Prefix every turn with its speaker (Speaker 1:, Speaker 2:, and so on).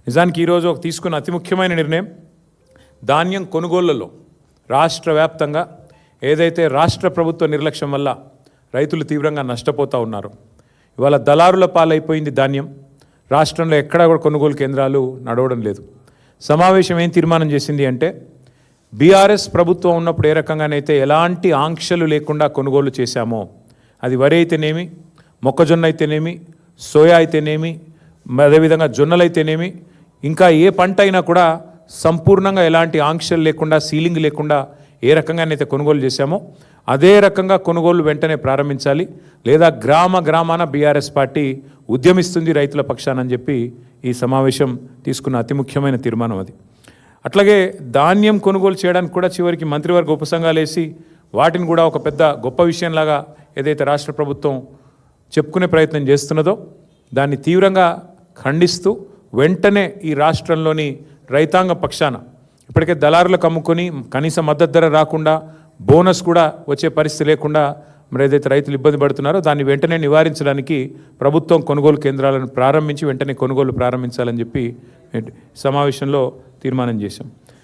Speaker 1: నిజానికి ఈరోజు తీసుకున్న అతి ముఖ్యమైన నిర్ణయం ధాన్యం కొనుగోళ్లలో రాష్ట్ర వ్యాప్తంగా ఏదైతే రాష్ట్ర ప్రభుత్వ నిర్లక్ష్యం వల్ల రైతులు తీవ్రంగా నష్టపోతూ ఉన్నారు. ఇవాళ దళారుల పాలైపోయింది ధాన్యం. రాష్ట్రంలో ఎక్కడా కూడా కొనుగోలు కేంద్రాలు నడవడం లేదు. సమావేశం ఏం తీర్మానం చేసింది అంటే బీఆర్ఎస్ ప్రభుత్వం ఉన్నప్పుడు ఏ రకంగానైతే ఎలాంటి ఆంక్షలు లేకుండా కొనుగోలు చేశామో, అది వరి అయితేనేమి, మొక్కజొన్న అయితేనేమి, సోయా అయితేనేమి, అదేవిధంగా జొన్నలు అయితేనేమి, ఇంకా ఏ పంట అయినా కూడా సంపూర్ణంగా ఎలాంటి ఆంక్షలు లేకుండా, సీలింగ్ లేకుండా ఏ రకంగానైతే కొనుగోలు చేశామో అదే రకంగా కొనుగోలు వెంటనే ప్రారంభించాలి, లేదా గ్రామాన బీఆర్ఎస్ పార్టీ ఉద్యమిస్తుంది రైతుల పక్షానని చెప్పి ఈ సమావేశం తీసుకున్న అతి ముఖ్యమైన తీర్మానం అది. అట్లాగే ధాన్యం కొనుగోలు చేయడానికి కూడా చివరికి మంత్రివర్గ ఉపసంఘాలు వేసి వాటిని కూడా ఒక పెద్ద గొప్ప విషయంలాగా ఏదైతే రాష్ట్ర ప్రభుత్వం చెప్పుకునే ప్రయత్నం చేస్తున్నదో దాన్ని తీవ్రంగా ఖండిస్తూ వెంటనే ఈ రాష్ట్రంలోని రైతాంగ పక్షాన ఇప్పటికే దళారులకు అమ్ముకొని కనీస మద్దతు ధర రాకుండా బోనస్ కూడా వచ్చే పరిస్థితి లేకుండా మరి ఏదైతే రైతులు ఇబ్బంది పడుతున్నారో దాన్ని వెంటనే నివారించడానికి ప్రభుత్వం కొనుగోలు కేంద్రాలను ప్రారంభించి వెంటనే కొనుగోలు ప్రారంభించాలని చెప్పి సమావేశంలో తీర్మానం చేశాం.